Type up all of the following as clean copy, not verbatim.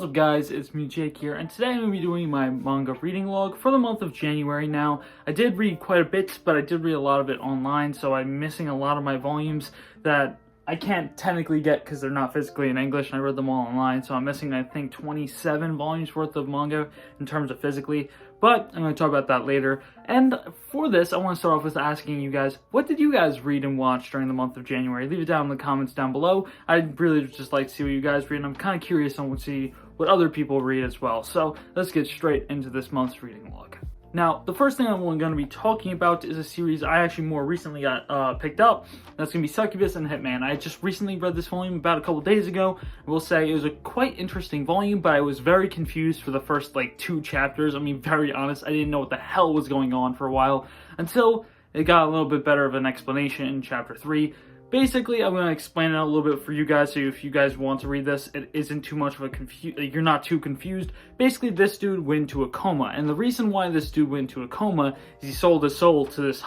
What's up guys, it's me Jake here, and today I'm going to be doing my manga reading log for the month of January. Now, I did read quite a bit, but I did read a lot of it online, so I'm missing a lot of my volumes that I can't technically get because they're not physically in English, and I read them all online, so I'm missing, I think, 27 volumes worth of manga in terms of physically, but I'm going to talk about that later. And for this, I want to start off with asking you guys, what did you guys read and watch during the month of January? Leave it down in the comments down below. I'd really just like to see what you guys read, and I'm kind of curious on what other people read as well. So let's get straight into this month's reading log. Now, the first thing I'm going to be talking about is a series I actually more recently got picked up. That's going to be Succubus Hitman. I just recently read this volume about a couple days ago. I will say it was a quite interesting volume, but I was very confused for the first, like, 2 chapters. I mean, very honest, I didn't know what the hell was going on for a while until it got a little bit better of an explanation in chapter 3. Basically, I'm going to explain it a little bit for you guys, so if you guys want to read this, it isn't too much of a you're not too confused. Basically, this dude went into a coma, and the reason why this dude went into a coma is he sold his soul to this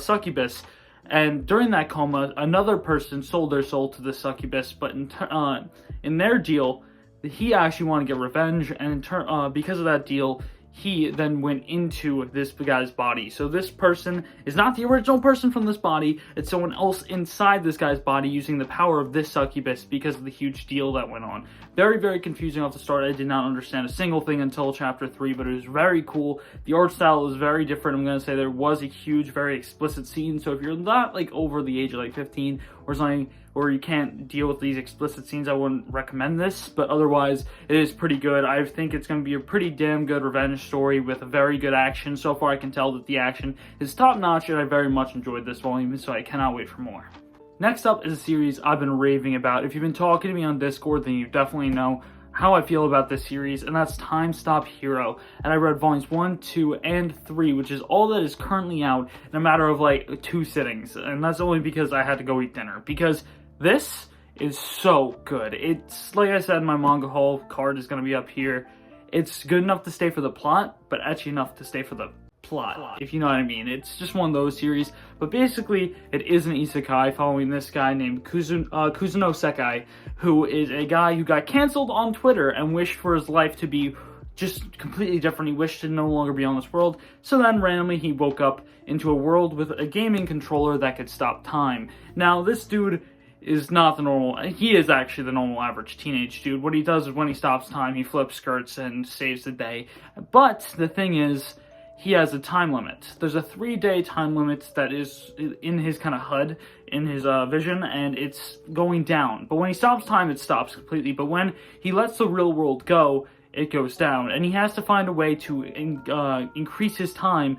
succubus, and during that coma, another person sold their soul to the succubus, but in their deal, he actually wanted to get revenge, and because of that deal, he then went into this guy's body. So this person is not the original person from this body, it's someone else inside this guy's body using the power of this succubus because of the huge deal that went on. Very, very confusing off the start. I did not understand a single thing until chapter 3, but it was very cool. The art style is very different. I'm going to say there was a huge, very explicit scene, so if you're not like over the age of like 15 or something, or you can't deal with these explicit scenes, I wouldn't recommend this, but otherwise, it is pretty good. I think it's going to be a pretty damn good revenge story with a very good action. So far, I can tell that the action is top-notch, and I very much enjoyed this volume, so I cannot wait for more. Next up is a series I've been raving about. If you've been talking to me on Discord, then you definitely know how I feel about this series, and that's Time Stop Hero. And I read volumes 1, 2, and 3, which is all that is currently out in a matter of like 2 sittings, and that's only because I had to go eat dinner, because this is so good. It's, like I said, my manga haul card is going to be up here. It's good enough to stay for the plot, but actually enough to stay for the plot, if you know what I mean. It's just one of those series, but basically, it is an isekai following this guy named Kuzuno Sekai, who is a guy who got canceled on Twitter and wished for his life to be just completely different. He wished to no longer be on this world, so then randomly he woke up into a world with a gaming controller that could stop time. Now, this dude is not the normal, he is actually the normal average teenage dude. What he does is when he stops time, he flips skirts and saves the day. But the thing is, he has a time limit. There's a 3-day time limit that is in his kind of HUD, in his vision, and it's going down. But when he stops time, it stops completely. But when he lets the real world go, it goes down. And he has to find a way to increase his time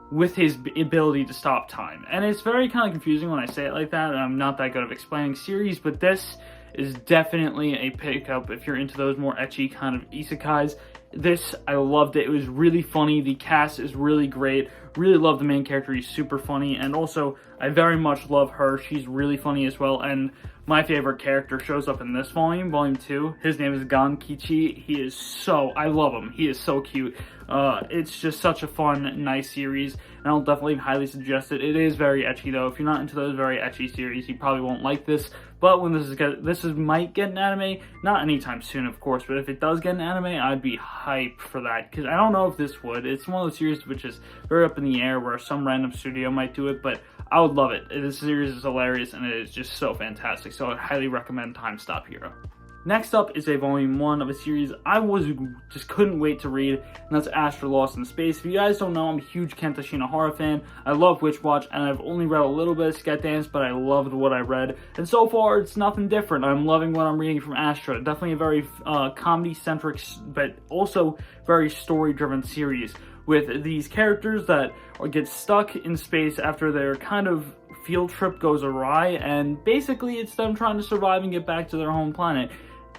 with his ability to stop time. And it's very kind of confusing when I say it like that, and I'm not that good at explaining series, but this is definitely a pickup if you're into those more ecchi kind of isekais. This, I loved it. It was really funny. The cast is really great. Really love the main character. He's super funny, and also, I very much love her. She's really funny as well, and my favorite character shows up in this volume, volume 2. His name is Gankichi. I love him. He is so cute. It's just such a fun, nice series, and I'll definitely highly suggest it. It is very ecchi, though. If you're not into those very ecchi series, you probably won't like this, but when this might get an anime, not anytime soon, of course, but if it does get an anime, I'd be hyped for that, because I don't know if this would. It's one of those series which is very up in the air, where some random studio might do it, but I would love it. This series is hilarious, and it is just so fantastic, so I'd highly recommend Time Stop Hero. Next up is a volume 1 of a series I just couldn't wait to read, and that's Astra Lost in Space. If you guys don't know, I'm a huge Kenta Shinohara fan. I love Witch Watch, and I've only read a little bit of Sket Dance, but I loved what I read. And so far, it's nothing different. I'm loving what I'm reading from Astra. Definitely a very comedy-centric, but also very story-driven series, with these characters that get stuck in space after their kind of field trip goes awry, and basically it's them trying to survive and get back to their home planet.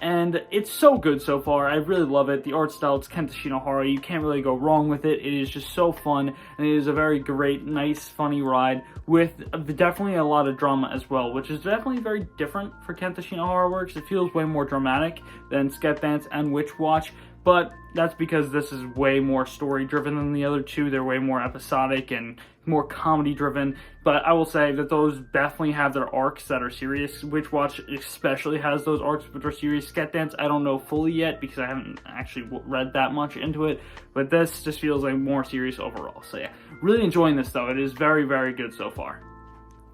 And it's so good so far. I really love it. The art style, it's Kenta Shinohara. You can't really go wrong with it. It is just so fun, and it is a very great, nice, funny ride with definitely a lot of drama as well, which is definitely very different for Kenta Shinohara works. It feels way more dramatic than Sket Dance and Witch Watch, but that's because this is way more story driven than the other two. They're way more episodic and more comedy driven, but I will say that those definitely have their arcs that are serious. Witch Watch especially has those arcs which are serious. Sket Dance I don't know fully yet because I haven't actually read that much into it, but this just feels like more serious overall. So yeah, really enjoying this though. It is very, very good so far.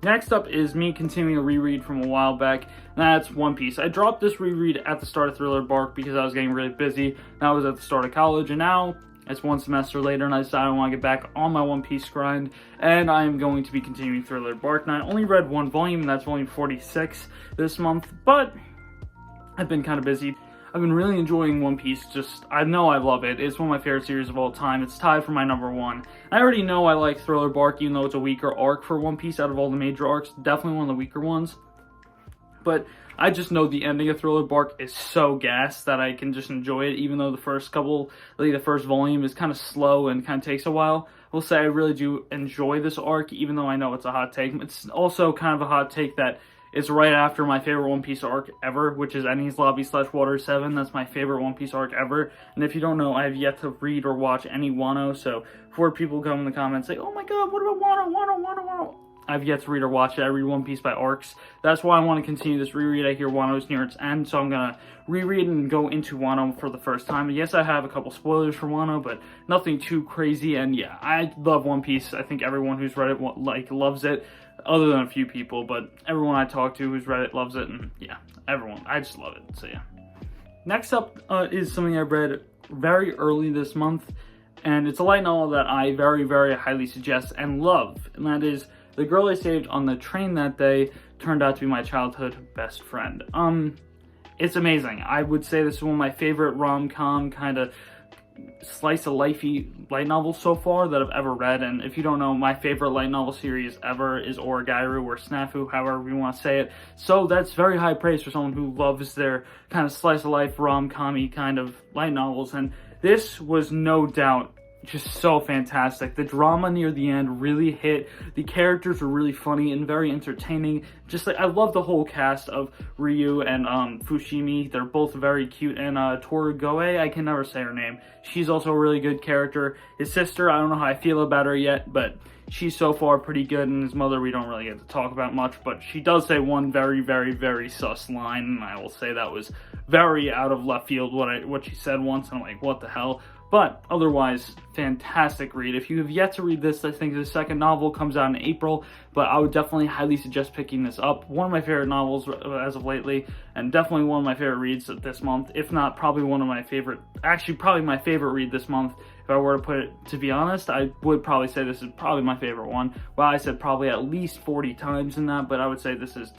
Next up is me continuing a reread from a while back, and that's One Piece. I dropped this reread at the start of Thriller Bark because I was getting really busy. That was at the start of college, and now it's one semester later, and I decided I want to get back on my One Piece grind, and I am going to be continuing Thriller Bark. Now, I only read one volume, and that's volume 46 this month, but I've been kind of busy. I've been really enjoying One Piece. I know I love it. It's one of my favorite series of all time. It's tied for my #1. I already know I like Thriller Bark, even though it's a weaker arc for One Piece out of all the major arcs. Definitely one of the weaker ones. But I just know the ending of Thriller Bark is so gas that I can just enjoy it, even though the first volume is kind of slow and kind of takes a while. I will say I really do enjoy this arc, even though I know it's a hot take. It's also kind of a hot take that it's right after my favorite One Piece arc ever, which is Enies Lobby / Water 7. That's my favorite One Piece arc ever. And if you don't know, I have yet to read or watch any Wano, so before people come in the comments say, oh my god, what about Wano? I've yet to read or watch it. I read One Piece by arcs. That's why I want to continue this reread. I hear Wano's near its end, so I'm going to reread and go into Wano for the first time. Yes, I have a couple spoilers for Wano, but nothing too crazy. And yeah, I love One Piece. I think everyone who's read it loves it, other than a few people, but everyone I talk to who's read it loves it, and yeah, everyone. I just love it, so yeah. Next up is something I read very early this month, and it's a light novel that I very, very highly suggest and love, and that is The Girl I Saved on the Train That Day Turned Out to Be My Childhood Best Friend. It's amazing. I would say this is one of my favorite rom-com kind of slice of lifey light novels so far that I've ever read. And if you don't know, my favorite light novel series ever is Origairu or Snafu, however you want to say it. So that's very high praise for someone who loves their kind of slice of life rom-com-y kind of light novels, and this was no doubt just so fantastic. The drama near the end really hit. The characters were really funny and very entertaining. Just like, I love the whole cast of Ryu and Fushimi. They're both very cute. And Torigoe, I can never say her name. She's also a really good character. His sister, I don't know how I feel about her yet, but she's so far pretty good. And his mother, we don't really get to talk about much, but she does say one very, very, very sus line, and I will say that was very out of left field what she said once, and I'm like, what the hell? But otherwise, fantastic read. If you have yet to read this, I think the second novel comes out in April, but I would definitely highly suggest picking this up. One of my favorite novels as of lately, and definitely one of my favorite reads this month, if not probably one of my favorite, actually probably my favorite read this month. If I were to put it, to be honest, I would probably say this is probably my favorite one. Well, I said probably at least 40 times in that, but I would say this is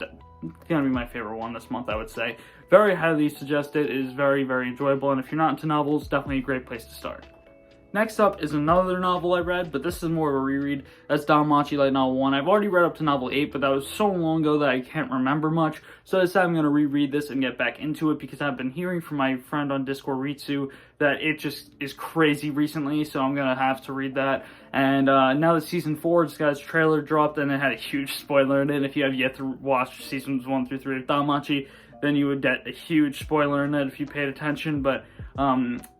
gonna be my favorite one this month, I would say. Very highly suggested. It is very, very enjoyable, and if you're not into novels, definitely a great place to start. Next up is another novel I read, but this is more of a reread. That's Danmachi Light Novel 1. I've already read up to novel 8, but that was so long ago that I can't remember much, so I decided I'm going to reread this and get back into it because I've been hearing from my friend on Discord, Ritsu, that it just is crazy recently, so I'm going to have to read that. And now that Season 4 just got its trailer dropped, and it had a huge spoiler in it. If you have yet to watch Seasons 1 through 3 of Danmachi, then you would get a huge spoiler in it if you paid attention, but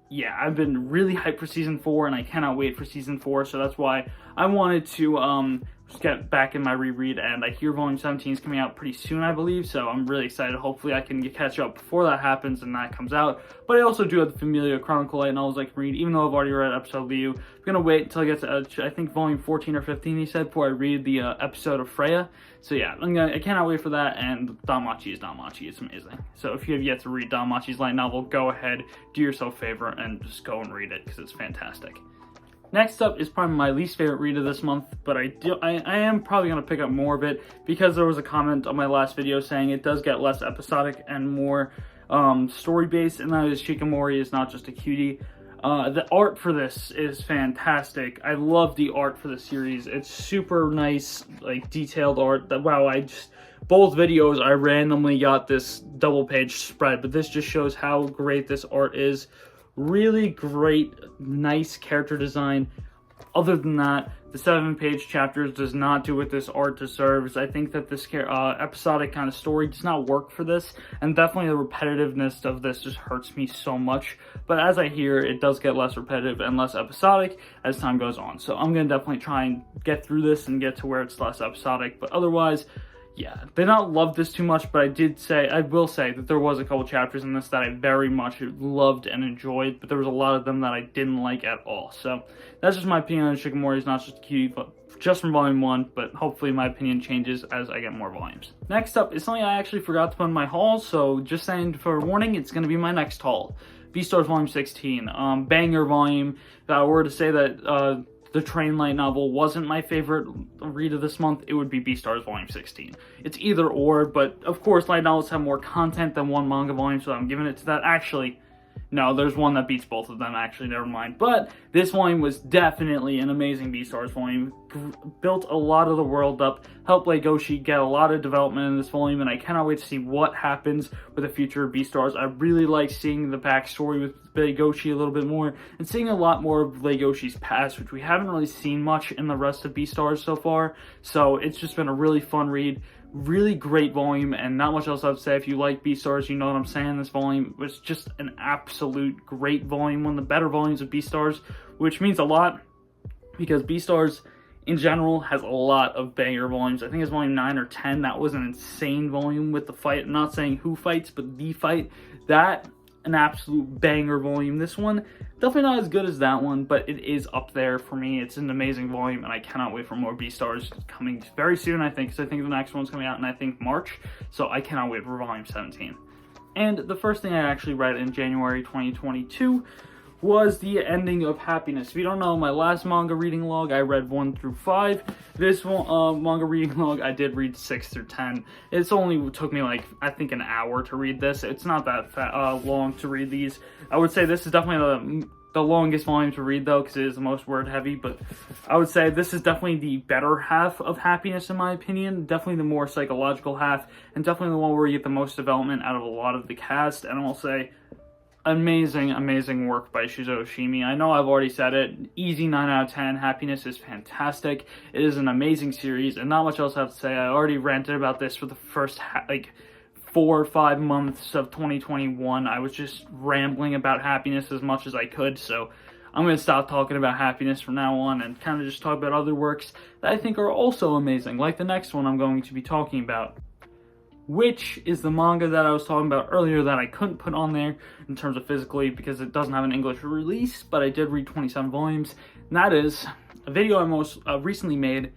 yeah, I've been really hyped for Season 4, and I cannot wait for Season 4, so that's why I wanted to just get back in my reread, and I hear Volume 17 is coming out pretty soon, I believe, so I'm really excited. Hopefully I can catch up before that happens and that comes out, but I also do have the Familia Chronicle light novels I can read, even though I've already read episode Liu. I'm going to wait until I get to, I think, Volume 14 or 15, he said, before I read the episode of Freya. So yeah, I cannot wait for that, and Danmachi is Danmachi. It's amazing. So if you have yet to read Danmachi's light novel, go ahead, do yourself a favor, and just go and read it, because it's fantastic. Next up is probably my least favorite read of this month, but I am probably going to pick up more of it, because there was a comment on my last video saying it does get less episodic and more story-based, and that is Shikimori is not just a cutie. The art for this is fantastic. I love the art for the series. It's super nice, like, detailed art. Wow, both videos I randomly got this double page spread, but this just shows how great this art is. Really great, nice character design. Other than that, the 7-page chapters does not do what this art deserves. I think that this episodic kind of story does not work for this, and definitely the repetitiveness of this just hurts me so much. But as I hear, it does get less repetitive and less episodic as time goes on. So I'm going to definitely try and get through this and get to where it's less episodic. But otherwise, yeah, did not love this too much, but I will say that there was a couple chapters in this that I very much loved and enjoyed, but there was a lot of them that I didn't like at all. So that's just my opinion on Shikimori. It's not just cute, but just from volume 1, but hopefully my opinion changes as I get more volumes. Next up is something I actually forgot to put in my haul, so just saying for warning, it's going to be my next haul. Beastars Volume 16, banger volume. If I were to say that the Train Light novel wasn't my favorite read of this month, it would be Beastars Volume 16. It's either or, but of course light novels have more content than one manga volume, so I'm giving it to that. Actually, no, there's one that beats both of them, actually, never mind. But this volume was definitely an amazing Beastars volume. Built a lot of the world up, helped Legoshi get a lot of development in this volume, and I cannot wait to see what happens with the future of Beastars. I really like seeing the backstory with Legoshi a little bit more, and seeing a lot more of Legoshi's past, which we haven't really seen much in the rest of Beastars so far. So it's just been a really fun read. Really great volume, and not much else I have to say. If you like Beastars, you know what I'm saying. This volume was just an absolute great volume, one of the better volumes of Beastars, which means a lot because Beastars in general has a lot of banger volumes. I think it's volume 9 or 10. That was an insane volume with the fight. I'm not saying who fights, but the fight. That, an absolute banger volume. This one, definitely not as good as that one, but it is up there for me. It's an amazing volume, and I cannot wait for more Beastars coming very soon, I think, because I think the next one's coming out in, I think, March, so I cannot wait for volume 17. And the first thing I actually read in January 2022 was the ending of Happiness. If you don't know, my last manga reading log, I read 1 through 5. This one, manga reading log, I did read 6 through 10. It's only took me, like, I think an hour to read this. It's not that long to read these. I would say this is definitely the longest volume to read, though, because it is the most word heavy, but I would say this is definitely the better half of Happiness, in my opinion. Definitely the more psychological half, and definitely the one where you get the most development out of a lot of the cast, and I'll say amazing work by Shuzo Oshimi. I know I've already said it. Easy 9 out of 10. Happiness is fantastic. It is an amazing series, and not much else I have to say. I already ranted about this for the first 4 or 5 months of 2021. I was just rambling about Happiness as much as I could, so I'm going to stop talking about Happiness from now on and kind of just talk about other works that I think are also amazing, like the next one I'm going to be talking about, which is the manga that I was talking about earlier that I couldn't put on there in terms of physically because it doesn't have an English release, but I did read 27 volumes, and that is a video I most recently made,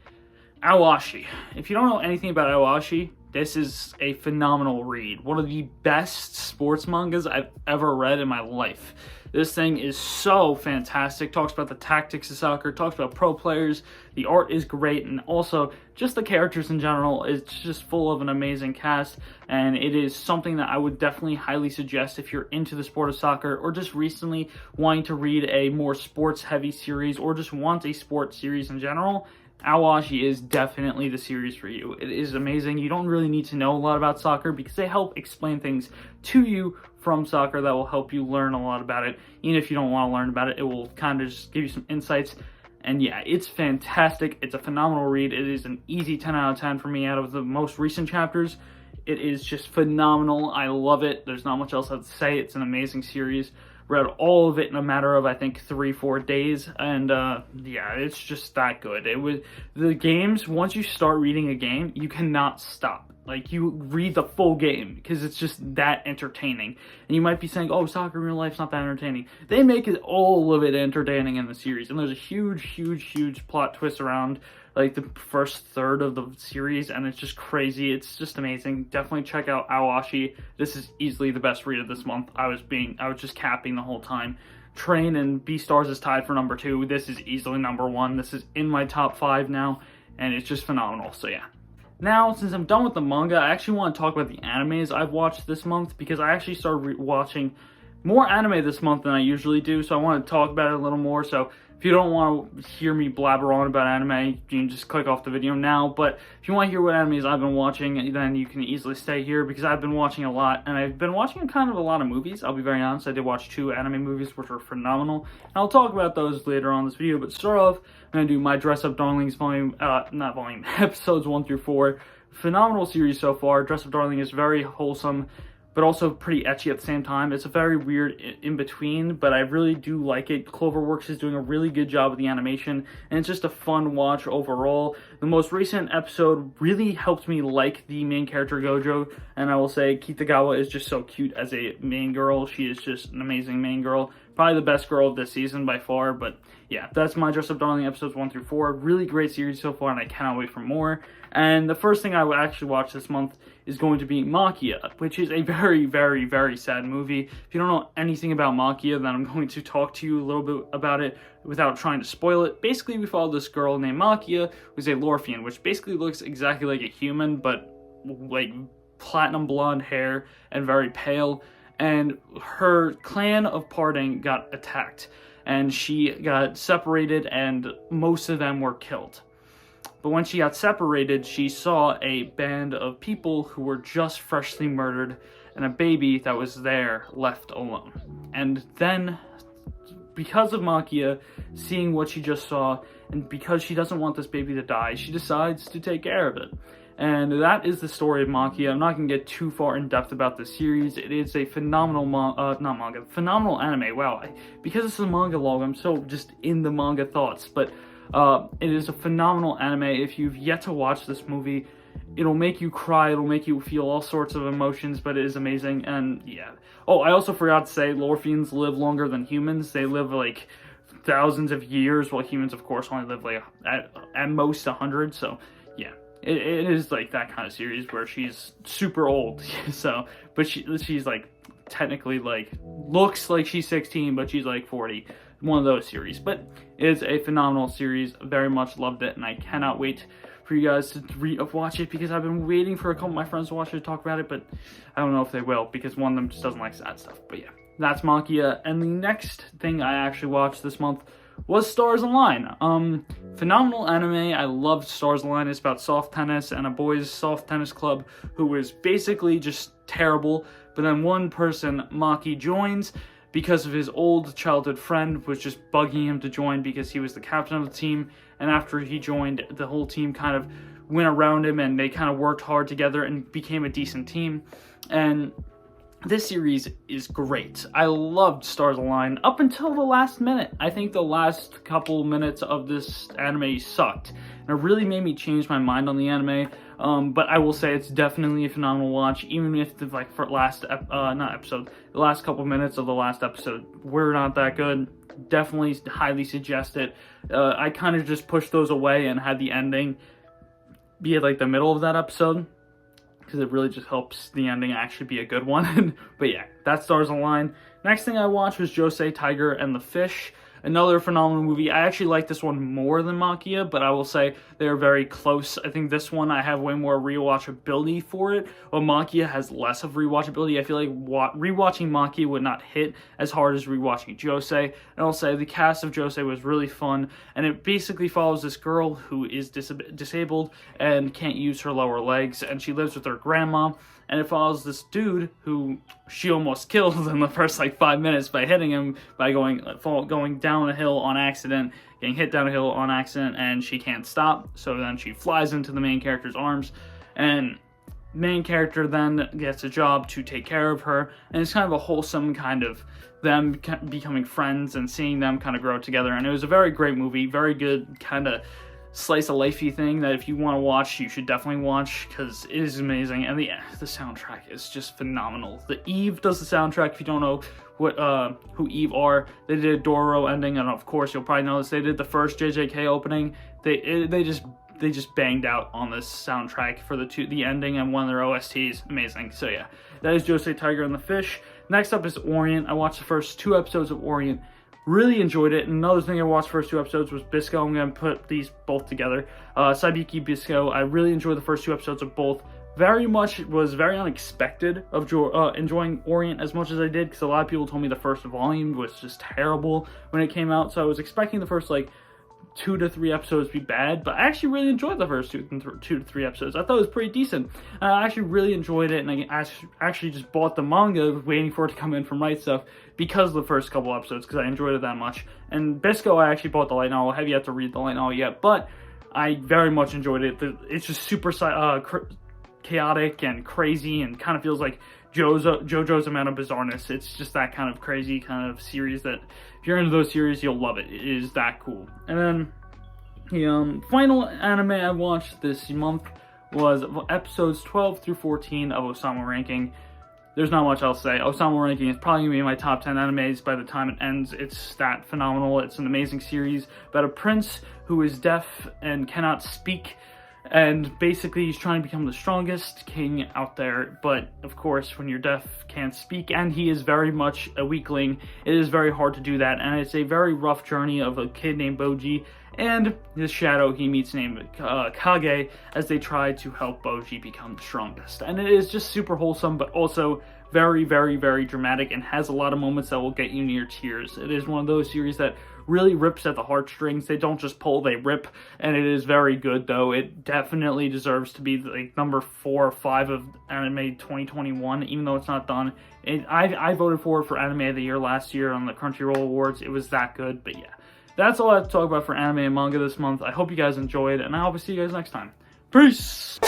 Ashi. If you don't know anything about Ashi, this is a phenomenal read. One of the best sports mangas I've ever read in my life. This thing is so fantastic. Talks about the tactics of soccer, talks about pro players. The art is great, and also just the characters in general. It's just full of an amazing cast, and it is something that I would definitely highly suggest if you're into the sport of soccer or just recently wanting to read a more sports-heavy series or just want a sports series in general. Ashi is definitely the series for you. It is amazing. You don't really need to know a lot about soccer because they help explain things to you from soccer that will help you learn a lot about it. Even if you don't want to learn about it, it will kind of just give you some insights. And yeah, it's fantastic. It's a phenomenal read. It is an easy 10 out of 10 for me out of the most recent chapters. It is just phenomenal. I love it. There's not much else I have to say. It's an amazing series. Read all of it in a matter of, I think, 3-4 days, and yeah, it's just that good. It was the games. Once you start reading a game, you cannot stop. Like, you read the full game because it's just that entertaining. And you might be saying, "Oh, soccer in real life's not that entertaining." They make it all of it entertaining in the series, and there's a huge plot twist around like the first third of the series, and it's just crazy. It's just amazing. Definitely check out Ashi. This is easily the best read of this month. I was just capping the whole time. Train and Beastars is tied for number 2. This is easily number 1. This is in my top 5 now, and it's just phenomenal. So yeah. Now, since I'm done with the manga, I actually want to talk about the animes I've watched this month, because I actually started watching more anime this month than I usually do, so I want to talk about it a little more. So if you don't want to hear me blabber on about anime, you can just click off the video now. But if you want to hear what animes I've been watching, then you can easily stay here, because I've been watching a lot, and I've been watching kind of a lot of movies. I'll be very honest, I did watch 2 anime movies, which were phenomenal, and I'll talk about those later on in this video. But to start off, I'm going to do My Dress Up Darlings episodes 1 through 4. Phenomenal series so far. Dress Up Darling is very wholesome, but also pretty ecchi at the same time. It's a very weird in-between, but I really do like it. Cloverworks is doing a really good job with the animation, and it's just a fun watch overall. The most recent episode really helped me like the main character Gojo, and I will say Kitagawa is just so cute as a main girl. She is just an amazing main girl. Probably the best girl of this season by far, but yeah, that's My Dress Up Darling episodes 1 through 4. Really great series so far, and I cannot wait for more. And the first thing I will actually watch this month is going to be Maquia, which is a very, very, very sad movie. If you don't know anything about Maquia, then I'm going to talk to you a little bit about it without trying to spoil it. Basically, we follow this girl named Maquia, who's a Lorphian, which basically looks exactly like a human, but like platinum blonde hair and very pale. And her clan of parting got attacked, and she got separated, and most of them were killed. But when she got separated, she saw a band of people who were just freshly murdered, and a baby that was there left alone. And then, because of Maquia seeing what she just saw, and because she doesn't want this baby to die, she decides to take care of it. And that is the story of Maquia. I'm not going to get too far in depth about the series. It is a phenomenal phenomenal anime. Wow, because it's a manga log, I'm so just in the manga thoughts. But it is a phenomenal anime. If you've yet to watch this movie, it'll make you cry. It'll make you feel all sorts of emotions, but it is amazing. And yeah. Oh, I also forgot to say, Lorphians live longer than humans. They live like thousands of years, while humans, of course, only live like at most 100. So yeah. It is like that kind of series where she's super old, so, but she's like technically like looks like she's 16, but she's like 40. One of those series, but it is a phenomenal series. Very much loved it, and I cannot wait for you guys to watch it, because I've been waiting for a couple of my friends to watch it to talk about it, but I don't know if they will, because one of them just doesn't like sad stuff. But yeah, that's Maquia. And the next thing I actually watched this month was Stars Align. Phenomenal anime. I loved Stars Align. It's about soft tennis and a boys' soft tennis club who is basically just terrible. But then one person, Maki, joins because of his old childhood friend was just bugging him to join because he was the captain of the team. And after he joined, the whole team kind of went around him, and they kind of worked hard together and became a decent team. And this series is great. I loved Stars Align up until the last minute. I think the last couple minutes of this anime sucked, and it really made me change my mind on the anime. But I will say it's definitely a phenomenal watch, even if the the last couple minutes of the last episode were not that good. Definitely highly suggest it. I kind of just pushed those away and had the ending be at like the middle of that episode, because it really just helps the ending actually be a good one. But yeah, that's Stars Align. Next thing I watched was Josee, Tiger, and the Fish. Another phenomenal movie. I actually like this one more than Maquia, but I will say they're very close. I think this one I have way more rewatchability for it, while Maquia has less of rewatchability. I feel like rewatching Maquia would not hit as hard as rewatching Josee. And I'll say the cast of Josee was really fun, and it basically follows this girl who is disabled and can't use her lower legs, and she lives with her grandma. And it follows this dude who she almost kills in the first like 5 minutes by hitting him by going down a hill on accident, getting hit down a hill on accident, and she can't stop. So then she flies into the main character's arms, and main character then gets a job to take care of her, and it's kind of a wholesome kind of them becoming friends and seeing them kind of grow together. And it was a very great movie, very good kind of slice of lifey thing that if you want to watch, you should definitely watch, because it is amazing. And the soundtrack is just phenomenal. The Eve does the soundtrack. If you don't know who Eve are, they did a Doro ending, and of course you'll probably notice they did the first JJK opening. They just banged out on this soundtrack for the ending and one of their OSTs. Amazing. So yeah, that is Josee, Tiger, and the Fish. Next up is Orient. I watched the first 2 episodes of Orient. Really enjoyed it. And another thing I watched the first 2 episodes was Bisco. I'm going to put these both together. Sabuiki, Bisco. I really enjoyed the first 2 episodes of both. Was very unexpected of enjoying Orient as much as I did, because a lot of people told me the first volume was just terrible when it came out. So I was expecting the first like 2 to 3 episodes be bad, but I actually really enjoyed the first 2 to 3 episodes. I thought it was pretty decent. I actually really enjoyed it, and I actually just bought the manga, waiting for it to come in from Right Stuff, because of the first couple episodes, because I enjoyed it that much. And Bisco, I actually bought the light novel. I have yet to read the light novel yet, but I very much enjoyed it. It's just super chaotic and crazy, and kind of feels like JoJo's amount of bizarreness. It's just that kind of crazy kind of series that, if you're into those series, you'll love it. It is that cool. And then the final anime I watched this month was episodes 12 through 14 of Ousama Ranking. There's not much else to say. Ousama Ranking is probably going to be in my top 10 animes by the time it ends. It's that phenomenal. It's an amazing series about a prince who is deaf and cannot speak, and basically he's trying to become the strongest king out there. But of course, when you're deaf, can't speak, and he is very much a weakling, it is very hard to do that. And it's a very rough journey of a kid named Boji and his shadow he meets named Kage, as they try to help Boji become the strongest. And it is just super wholesome, but also very, very, very dramatic, and has a lot of moments that will get you near tears. It is one of those series that really rips at the heartstrings. They don't just pull, they rip, and it is very good, though. It definitely deserves to be like number 4 or 5 of anime 2021, even though it's not done. I voted for it for anime of the year last year on the Crunchyroll Awards. It was that good. But yeah, that's all I have to talk about for anime and manga this month. I hope you guys enjoyed, and I hope to see you guys next time. Peace!